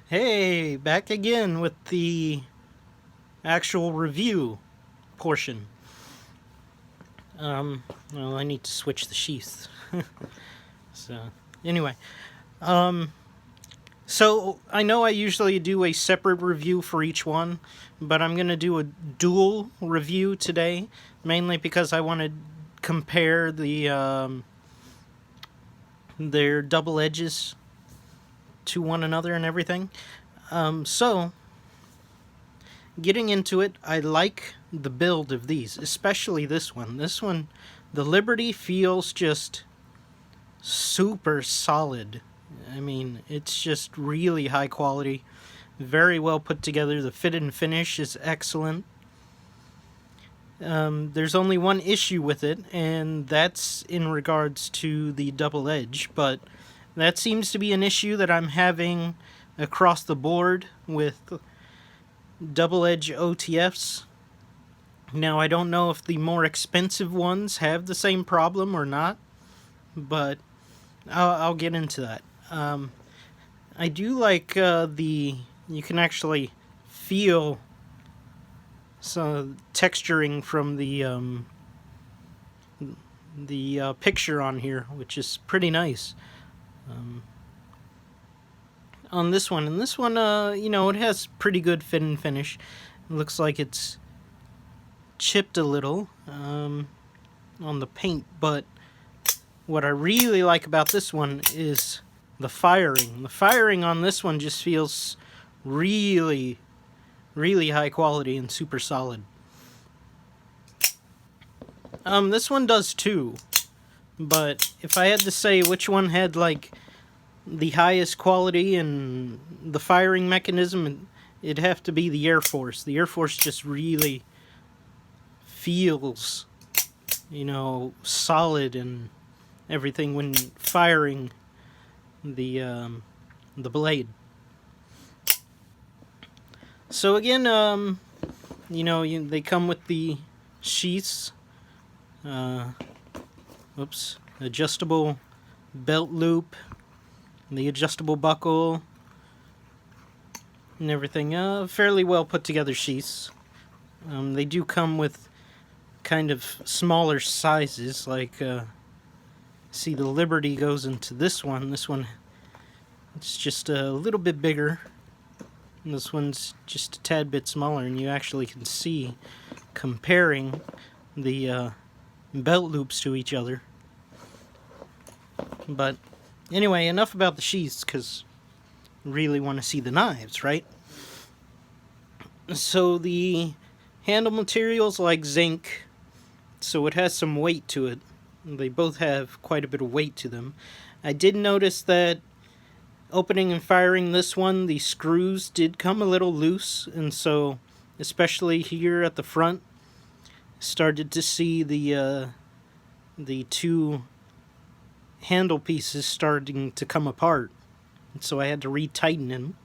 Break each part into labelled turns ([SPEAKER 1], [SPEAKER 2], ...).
[SPEAKER 1] Hey, back again with the actual review portion. Well, I need to switch the sheaths. So, anyway, um, so I know I usually do a separate review for each one, but I'm gonna do a dual review today, mainly because I want to compare their double edges to one another and everything. So getting into it, I like the build of these, especially this one. This one, the Liberty feels just super solid. I mean, it's just really high quality, very well put together. The fit and finish is excellent. There's only one issue with it, and that's in regards to the double edge, but that seems to be an issue that I'm having across the board with double edge OTFs. Now, I don't know if the more expensive ones have the same problem or not, but I'll get into that. I do like you can actually feel some texturing from the picture on here, which is pretty nice. On this one, and this one, it has pretty good fit and finish. It looks like it's chipped a little on the paint, but what I really like about this one is the firing. The firing on this one just feels really, really high quality and super solid. This one does too, but if I had to say which one had like the highest quality and the firing mechanism, it'd have to be the AirForce. The AirForce just really feels, solid and everything when firing the blade. So again, they come with the sheaths. Adjustable belt loop, the adjustable buckle, and everything. Fairly well put together sheaths. They do come with kind of smaller sizes, like see the Liberty goes into this one. This one, it's just a little bit bigger. And this one's just a tad bit smaller, and you actually can see comparing the belt loops to each other. But anyway, enough about the sheaths, because you really want to see the knives, right? So the handle material's like zinc, so it has some weight to it. They both have quite a bit of weight to them. I did notice that opening and firing this one, the screws did come a little loose, and so especially here at the front, started to see the two handle pieces starting to come apart, and so I had to retighten them.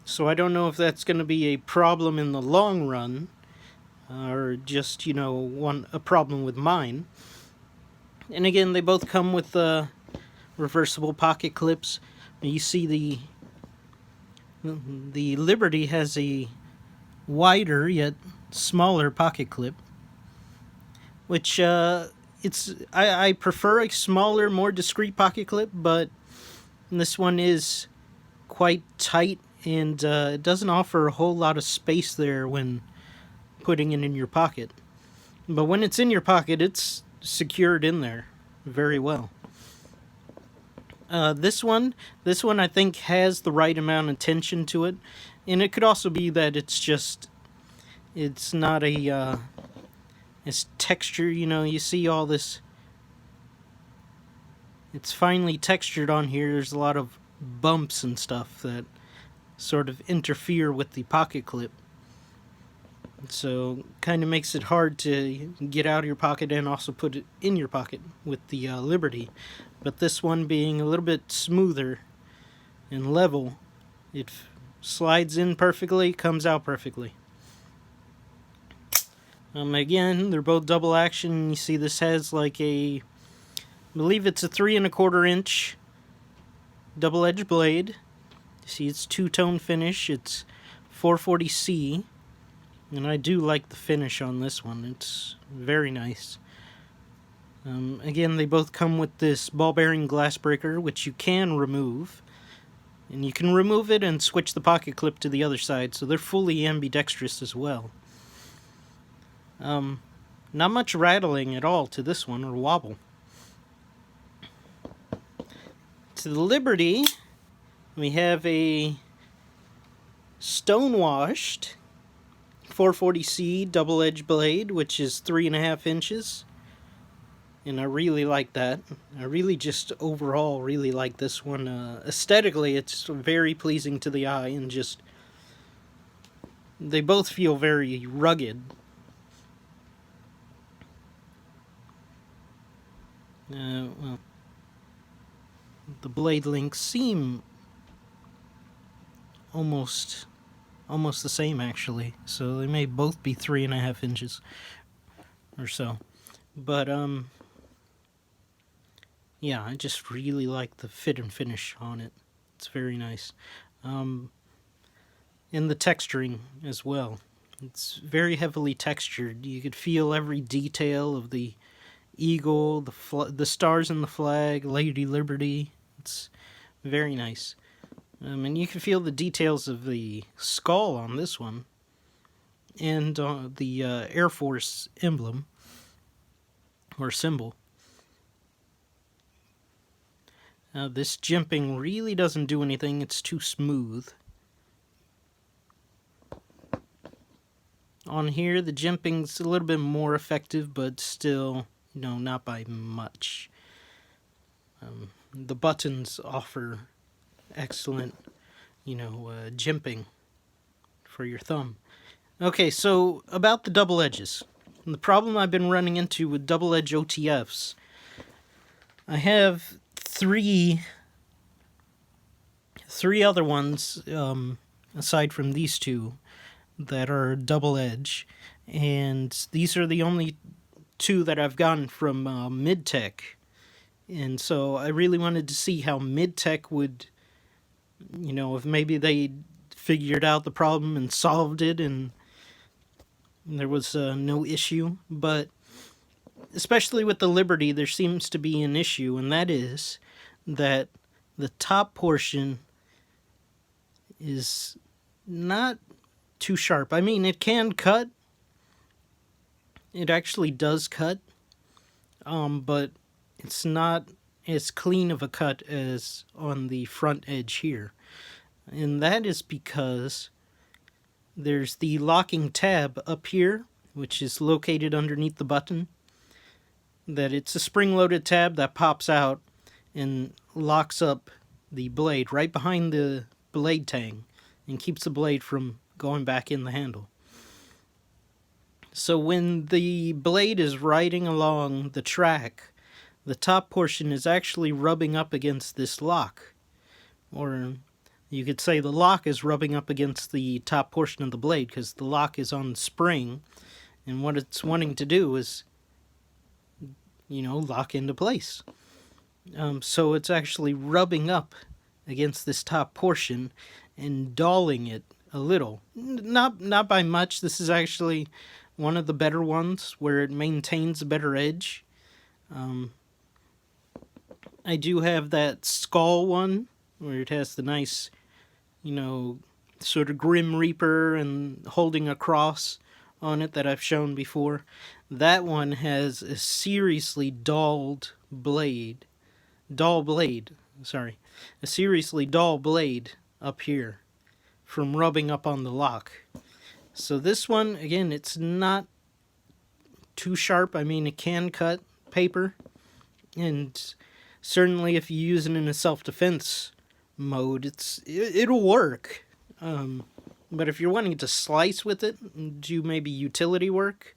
[SPEAKER 1] So I don't know if that's going to be a problem in the long run, or just a problem with mine. And again, they both come with reversible pocket clips. You see the Liberty has a wider yet smaller pocket clip, which I prefer a smaller, more discreet pocket clip, but this one is quite tight, and it doesn't offer a whole lot of space there when putting it in your pocket. But when it's in your pocket, it's secured in there very well. This one I think has the right amount of tension to it, and it could also be that it's not a it's texture. You see all this. It's finely textured on here. There's a lot of bumps and stuff that sort of interfere with the pocket clip. So kind of makes it hard to get out of your pocket and also put it in your pocket with the Liberty. But this one being a little bit smoother and level, it slides in perfectly, comes out perfectly. Again, they're both double action. You see this has like I believe it's a 3 1/4 inch double-edged blade. See, it's two-tone finish. It's 440C, and I do like the finish on this one. It's very nice. Again, they both come with this ball bearing glass breaker, which you can remove. And you can remove it and switch the pocket clip to the other side, so they're fully ambidextrous as well. Not much rattling at all to this one, or wobble. To the Liberty, we have a stonewashed 440C double-edged blade, which is 3.5 inches. And I really like that. I really just overall really like this one. Aesthetically, it's very pleasing to the eye, and just they both feel very rugged. Well, the blade links seem almost the same, actually. So they may both be 3.5 inches or so. But yeah, I just really like the fit and finish on it. It's very nice. And the texturing as well. It's very heavily textured. You could feel every detail of the eagle, the stars in the flag, Lady Liberty. It's very nice. And you can feel the details of the skull on this one. And the Air Force emblem, or symbol. This jimping really doesn't do anything. It's too smooth. On here, the jimping's a little bit more effective, but still, not by much. The buttons offer excellent, jimping for your thumb. Okay, so about the double edges. The problem I've been running into with double edge OTFs, I have three other ones, aside from these two, that are double edge, and these are the only two that I've gotten from Midtech, and so I really wanted to see how Midtech would, if maybe they figured out the problem and solved it and there was no issue. But especially with the Liberty, there seems to be an issue, and that is that the top portion is not too sharp. I mean, it can cut. It actually does cut. But it's not as clean of a cut as on the front edge here. And that is because there's the locking tab up here, which is located underneath the button. That it's a spring-loaded tab that pops out and locks up the blade right behind the blade tang and keeps the blade from going back in the handle. So when the blade is riding along the track, the top portion is actually rubbing up against this lock. Or you could say the lock is rubbing up against the top portion of the blade because the lock is on the spring, and what it's wanting to do is, lock into place. So it's actually rubbing up against this top portion and dulling it a little. Not by much. This is actually one of the better ones where it maintains a better edge. I do have that skull one where it has the nice, sort of Grim Reaper and holding a cross on it that I've shown before. That one has a seriously dull blade up here from rubbing up on the lock. So this one, again, it's not too sharp. I mean, it can cut paper, and certainly if you use it in a self-defense mode, it'll work. But if you're wanting to slice with it, do maybe utility work,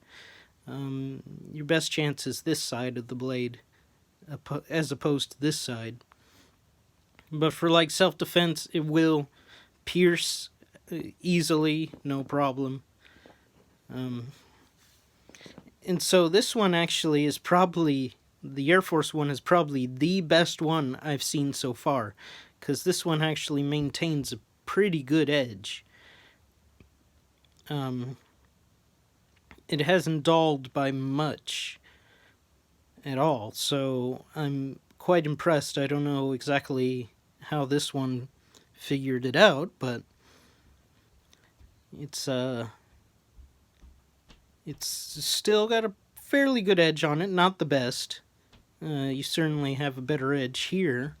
[SPEAKER 1] your best chance is this side of the blade as opposed to this side. But for like self-defense, it will pierce easily, no problem. And so this one actually is probably, the Air Force one is probably the best one I've seen so far, because this one actually maintains a pretty good edge. It hasn't dulled by much at all, so I'm quite impressed. I don't know exactly how this one figured it out, but it's still got a fairly good edge on it, not the best. You certainly have a better edge here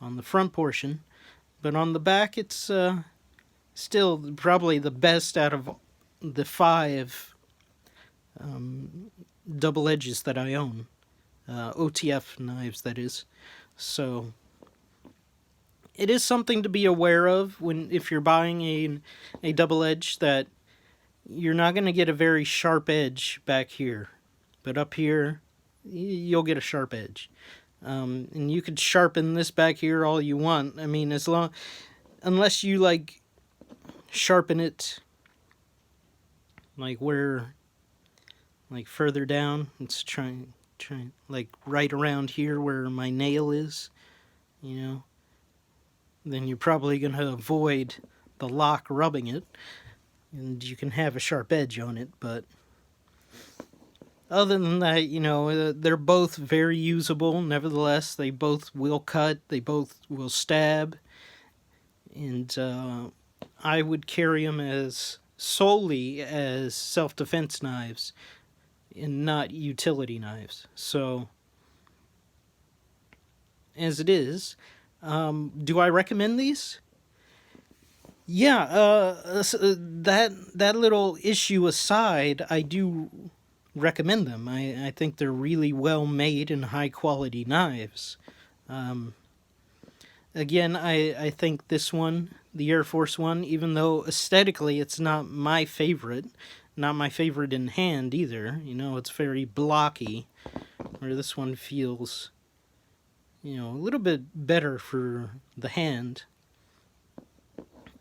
[SPEAKER 1] on the front portion, but on the back it's still probably the best out of the 5 double edges that I own. OTF knives, that is. So it is something to be aware of if you're buying a double edge, that you're not going to get a very sharp edge back here, but up here you'll get a sharp edge. And you could sharpen this back here all you want. I mean, unless you like sharpen it like further down. It's trying like right around here where my nail is, then you're probably going to avoid the lock rubbing it, and you can have a sharp edge on it. But other than that, they're both very usable. Nevertheless, they both will cut, they both will stab, and I would carry them solely as self-defense knives and not utility knives. So, as it is, do I recommend these? Yeah, that little issue aside, I do recommend them. I think they're really well made and high quality knives. Again, I think this one, the Air Force one, even though aesthetically it's not my favorite in hand either, it's very blocky, where this one feels, a little bit better for the hand,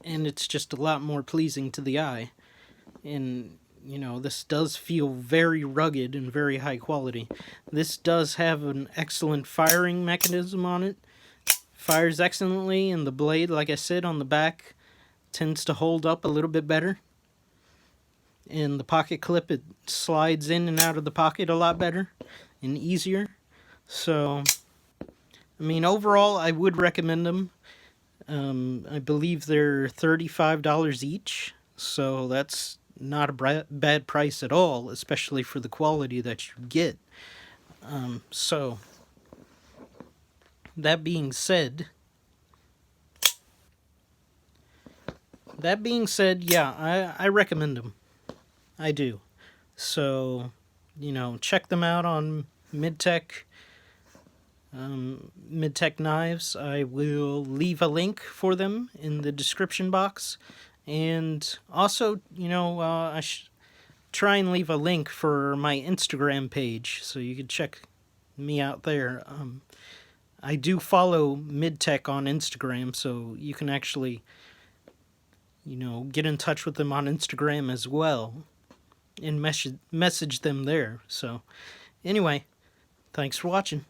[SPEAKER 1] and it's just a lot more pleasing to the eye. And this does feel very rugged and very high quality. This does have an excellent firing mechanism on it. Fires excellently, and the blade, like I said, on the back tends to hold up a little bit better. And the pocket clip, it slides in and out of the pocket a lot better and easier. So, I mean, overall, I would recommend them. I believe they're $35 each, so that's not a bad price at all, especially for the quality that you get. So, that being said, yeah, I recommend them. I do. So, check them out on Midtech Knives. I will leave a link for them in the description box. And also, I try and leave a link for my Instagram page, so you can check me out there. I do follow Midtech on Instagram, so you can actually, get in touch with them on Instagram as well, and message them there. So, anyway, thanks for watching.